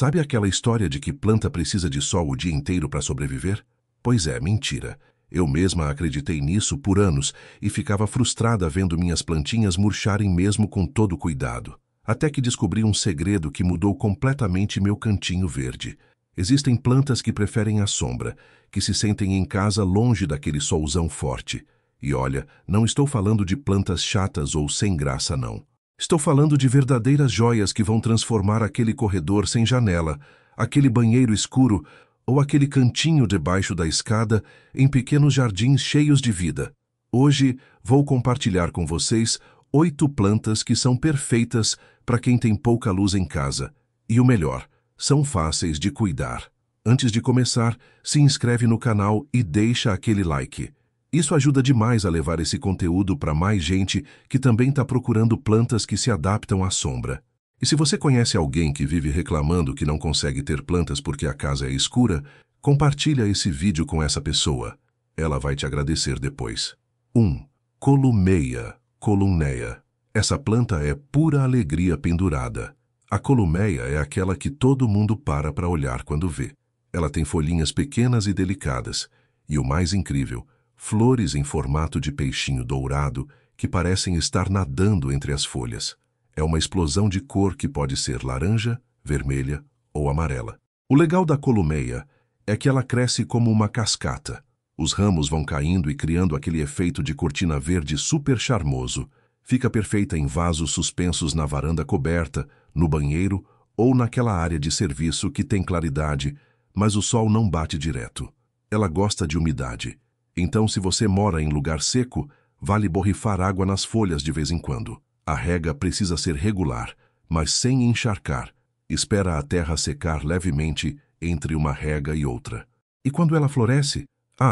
Sabe aquela história de que planta precisa de sol o dia inteiro para sobreviver? Pois é, mentira. Eu mesma acreditei nisso por anos e ficava frustrada vendo minhas plantinhas murcharem mesmo com todo cuidado. Até que descobri um segredo que mudou completamente meu cantinho verde. Existem plantas que preferem a sombra, que se sentem em casa longe daquele solzão forte. E olha, não estou falando de plantas chatas ou sem graça, não. Estou falando de verdadeiras joias que vão transformar aquele corredor sem janela, aquele banheiro escuro ou aquele cantinho debaixo da escada em pequenos jardins cheios de vida. Hoje vou compartilhar com vocês 8 plantas que são perfeitas para quem tem pouca luz em casa. E o melhor, são fáceis de cuidar. Antes de começar, se inscreve no canal e deixa aquele like. Isso ajuda demais a levar esse conteúdo para mais gente que também está procurando plantas que se adaptam à sombra. E se você conhece alguém que vive reclamando que não consegue ter plantas porque a casa é escura, compartilha esse vídeo com essa pessoa. Ela vai te agradecer depois. 1. Columeia, Columnea. Essa planta é pura alegria pendurada. A columeia é aquela que todo mundo para olhar quando vê. Ela tem folhinhas pequenas e delicadas. E o mais incrível, flores em formato de peixinho dourado que parecem estar nadando entre as folhas. É uma explosão de cor que pode ser laranja, vermelha ou amarela. O legal da columeia é que ela cresce como uma cascata. Os ramos vão caindo e criando aquele efeito de cortina verde super charmoso. Fica perfeita em vasos suspensos na varanda coberta, no banheiro ou naquela área de serviço que tem claridade, mas o sol não bate direto. Ela gosta de umidade. Então, se você mora em lugar seco, vale borrifar água nas folhas de vez em quando. A rega precisa ser regular, mas sem encharcar. Espera a terra secar levemente entre uma rega e outra. E quando ela floresce?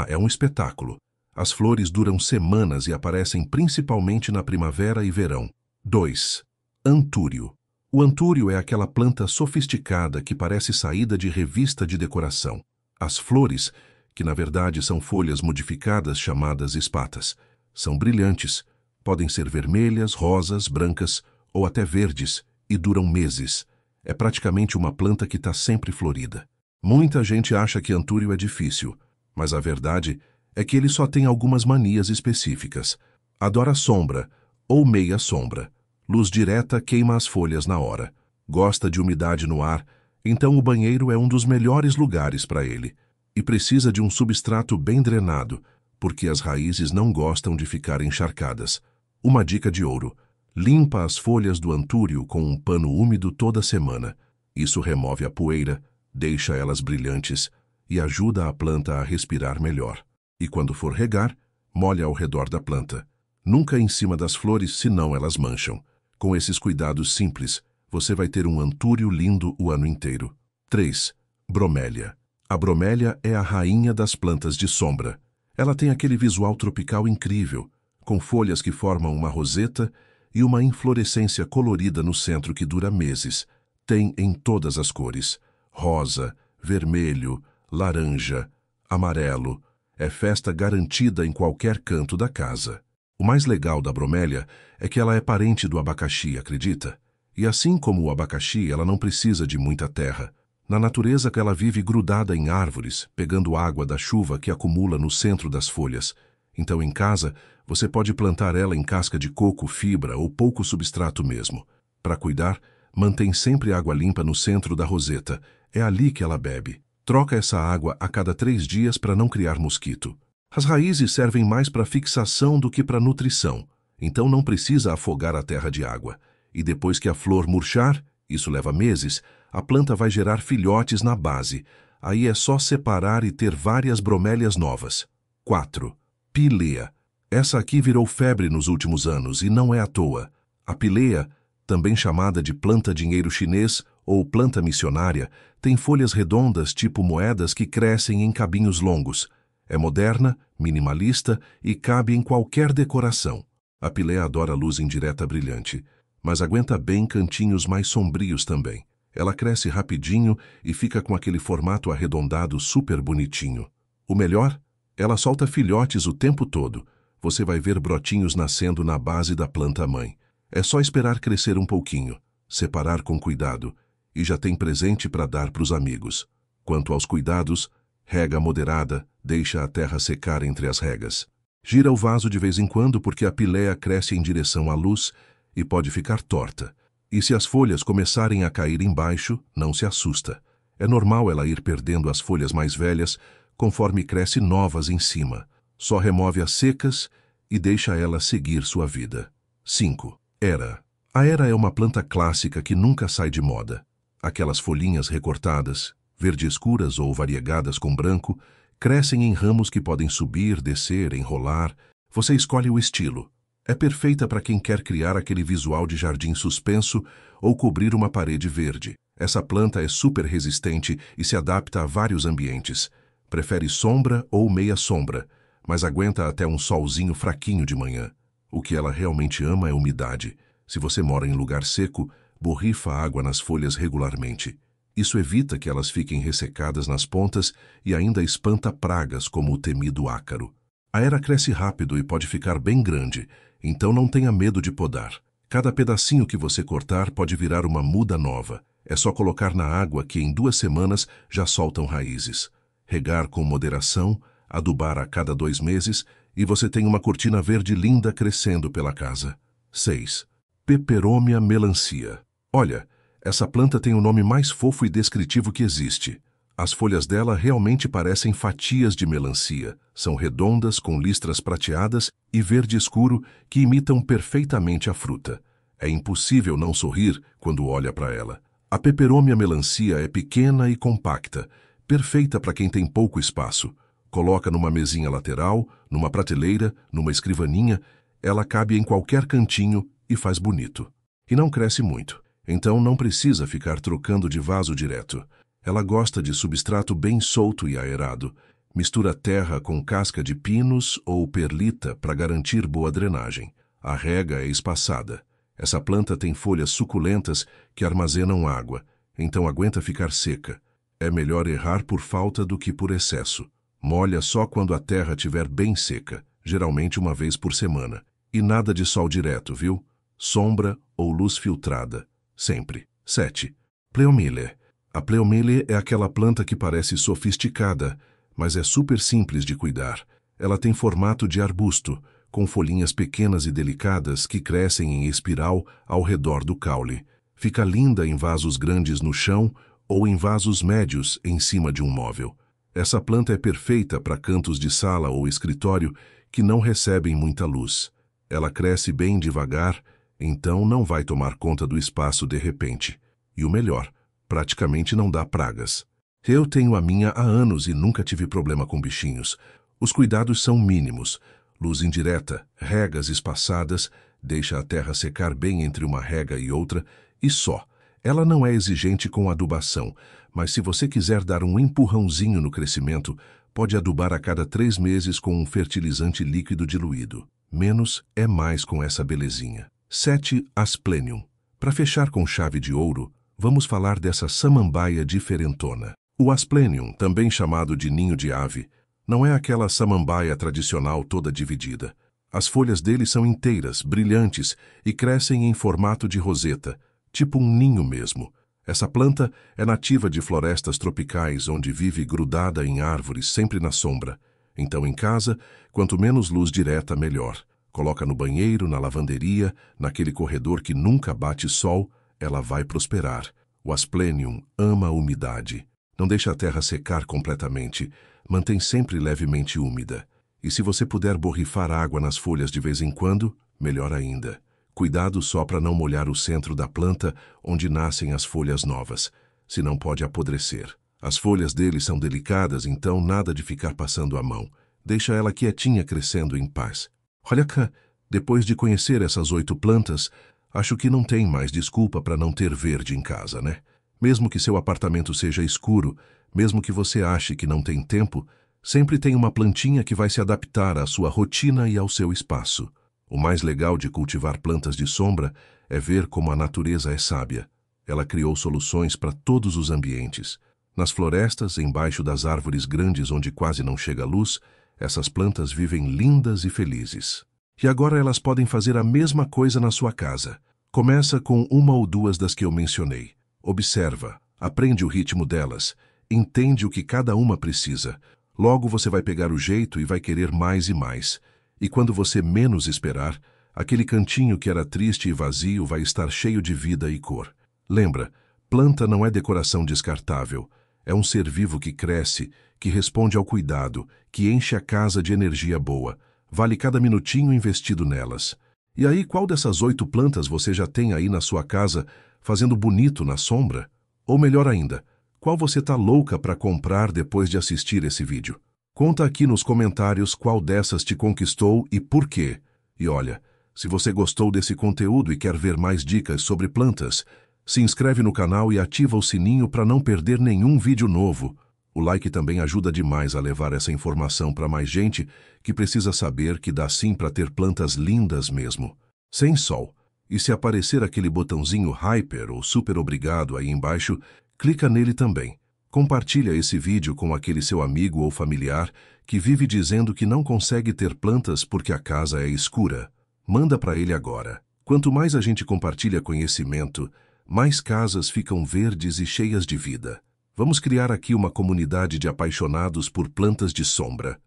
É um espetáculo. As flores duram semanas e aparecem principalmente na primavera e verão. 2. Antúrio. O antúrio é aquela planta sofisticada que parece saída de revista de decoração. As flores, que na verdade são folhas modificadas chamadas espatas, são brilhantes. Podem ser vermelhas, rosas, brancas ou até verdes e duram meses. É praticamente uma planta que está sempre florida. Muita gente acha que antúrio é difícil, mas a verdade é que ele só tem algumas manias específicas. Adora sombra ou meia sombra. Luz direta queima as folhas na hora. Gosta de umidade no ar, então o banheiro é um dos melhores lugares para ele. E precisa de um substrato bem drenado, porque as raízes não gostam de ficar encharcadas. Uma dica de ouro: limpa as folhas do antúrio com um pano úmido toda semana. Isso remove a poeira, deixa elas brilhantes e ajuda a planta a respirar melhor. E quando for regar, molha ao redor da planta. Nunca em cima das flores, senão elas mancham. Com esses cuidados simples, você vai ter um antúrio lindo o ano inteiro. 3. Bromélia. A bromélia é a rainha das plantas de sombra. Ela tem aquele visual tropical incrível, com folhas que formam uma roseta e uma inflorescência colorida no centro que dura meses. Tem em todas as cores: rosa, vermelho, laranja, amarelo. É festa garantida em qualquer canto da casa. O mais legal da bromélia é que ela é parente do abacaxi, acredita? E assim como o abacaxi, ela não precisa de muita terra. Na natureza, ela vive grudada em árvores, pegando água da chuva que acumula no centro das folhas. Então, em casa, você pode plantar ela em casca de coco, fibra ou pouco substrato mesmo. Para cuidar, mantém sempre água limpa no centro da roseta. É ali que ela bebe. Troca essa água a cada 3 dias para não criar mosquito. As raízes servem mais para fixação do que para nutrição, então não precisa afogar a terra de água. E depois que a flor murchar, isso leva meses, a planta vai gerar filhotes na base. Aí é só separar e ter várias bromélias novas. 4. Pilea. Essa aqui virou febre nos últimos anos e não é à toa. A pilea, também chamada de planta dinheiro chinês ou planta missionária, tem folhas redondas tipo moedas que crescem em cabinhos longos. É moderna, minimalista e cabe em qualquer decoração. A pilea adora luz indireta brilhante, mas aguenta bem cantinhos mais sombrios também. Ela cresce rapidinho e fica com aquele formato arredondado super bonitinho. O melhor? Ela solta filhotes o tempo todo. Você vai ver brotinhos nascendo na base da planta mãe. É só esperar crescer um pouquinho, separar com cuidado e já tem presente para dar para os amigos. Quanto aos cuidados, rega moderada, deixa a terra secar entre as regas. Gira o vaso de vez em quando porque a piléa cresce em direção à luz e pode ficar torta. E se as folhas começarem a cair embaixo, não se assusta. É normal ela ir perdendo as folhas mais velhas conforme cresce novas em cima. Só remove as secas e deixa ela seguir sua vida. 5. Era. A era é uma planta clássica que nunca sai de moda. Aquelas folhinhas recortadas, verde escuras ou variegadas com branco, crescem em ramos que podem subir, descer, enrolar. Você escolhe o estilo. É perfeita para quem quer criar aquele visual de jardim suspenso ou cobrir uma parede verde. Essa planta é super resistente e se adapta a vários ambientes. Prefere sombra ou meia sombra, mas aguenta até um solzinho fraquinho de manhã. O que ela realmente ama é umidade. Se você mora em lugar seco, borrifa água nas folhas regularmente. Isso evita que elas fiquem ressecadas nas pontas e ainda espanta pragas como o temido ácaro. A era cresce rápido e pode ficar bem grande, então não tenha medo de podar. Cada pedacinho que você cortar pode virar uma muda nova. É só colocar na água que em 2 semanas já soltam raízes. Regar com moderação, adubar a cada 2 meses e você tem uma cortina verde linda crescendo pela casa. 6. Peperomia melancia. Olha, essa planta tem o nome mais fofo e descritivo que existe. As folhas dela realmente parecem fatias de melancia. São redondas, com listras prateadas e verde escuro que imitam perfeitamente a fruta. É impossível não sorrir quando olha para ela. A Peperomia melancia é pequena e compacta, perfeita para quem tem pouco espaço. Coloca numa mesinha lateral, numa prateleira, numa escrivaninha. Ela cabe em qualquer cantinho e faz bonito. E não cresce muito, então não precisa ficar trocando de vaso direto. Ela gosta de substrato bem solto e aerado. Mistura terra com casca de pinos ou perlita para garantir boa drenagem. A rega é espaçada. Essa planta tem folhas suculentas que armazenam água, então aguenta ficar seca. É melhor errar por falta do que por excesso. Molha só quando a terra estiver bem seca, geralmente uma vez por semana. E nada de sol direto, viu? Sombra ou luz filtrada, sempre. 7. Pleomyle. A Pleomyle é aquela planta que parece sofisticada, mas é super simples de cuidar. Ela tem formato de arbusto, com folhinhas pequenas e delicadas que crescem em espiral ao redor do caule. Fica linda em vasos grandes no chão ou em vasos médios em cima de um móvel. Essa planta é perfeita para cantos de sala ou escritório que não recebem muita luz. Ela cresce bem devagar, então não vai tomar conta do espaço de repente. E o melhor, praticamente não dá pragas. Eu tenho a minha há anos e nunca tive problema com bichinhos. Os cuidados são mínimos. Luz indireta, regas espaçadas, deixa a terra secar bem entre uma rega e outra, e só. Ela não é exigente com adubação, mas se você quiser dar um empurrãozinho no crescimento, pode adubar a cada 3 meses com um fertilizante líquido diluído. Menos é mais com essa belezinha. 7. Asplenium. Para fechar com chave de ouro, vamos falar dessa samambaia diferentona. O Asplenium, também chamado de ninho de ave, não é aquela samambaia tradicional toda dividida. As folhas dele são inteiras, brilhantes e crescem em formato de roseta, tipo um ninho mesmo. Essa planta é nativa de florestas tropicais onde vive grudada em árvores sempre na sombra. Então em casa, quanto menos luz direta, melhor. Coloca no banheiro, na lavanderia, naquele corredor que nunca bate sol, ela vai prosperar. O Asplenium ama a umidade. Não deixa a terra secar completamente, mantém sempre levemente úmida. E se você puder borrifar água nas folhas de vez em quando, melhor ainda. Cuidado só para não molhar o centro da planta onde nascem as folhas novas, senão pode apodrecer. As folhas dele são delicadas, então nada de ficar passando a mão. Deixa ela quietinha crescendo em paz. Olha cá, depois de conhecer essas 8 plantas, acho que não tem mais desculpa para não ter verde em casa, né? Mesmo que seu apartamento seja escuro, mesmo que você ache que não tem tempo, sempre tem uma plantinha que vai se adaptar à sua rotina e ao seu espaço. O mais legal de cultivar plantas de sombra é ver como a natureza é sábia. Ela criou soluções para todos os ambientes. Nas florestas, embaixo das árvores grandes onde quase não chega luz, essas plantas vivem lindas e felizes. E agora elas podem fazer a mesma coisa na sua casa. Começa com 1 ou 2 das que eu mencionei. Observa, aprende o ritmo delas, entende o que cada uma precisa. Logo você vai pegar o jeito e vai querer mais e mais. E quando você menos esperar, aquele cantinho que era triste e vazio vai estar cheio de vida e cor. Lembra, planta não é decoração descartável. É um ser vivo que cresce, que responde ao cuidado, que enche a casa de energia boa. Vale cada minutinho investido nelas. E aí, qual dessas 8 plantas você já tem aí na sua casa, fazendo bonito na sombra? Ou melhor ainda, qual você tá louca para comprar depois de assistir esse vídeo? Conta aqui nos comentários qual dessas te conquistou e por quê. E olha, se você gostou desse conteúdo e quer ver mais dicas sobre plantas, se inscreve no canal e ativa o sininho para não perder nenhum vídeo novo. O like também ajuda demais a levar essa informação para mais gente que precisa saber que dá sim para ter plantas lindas mesmo, sem sol. E se aparecer aquele botãozinho hyper ou super obrigado aí embaixo, clica nele também. Compartilha esse vídeo com aquele seu amigo ou familiar que vive dizendo que não consegue ter plantas porque a casa é escura. Manda para ele agora. Quanto mais a gente compartilha conhecimento, mais casas ficam verdes e cheias de vida. Vamos criar aqui uma comunidade de apaixonados por plantas de sombra.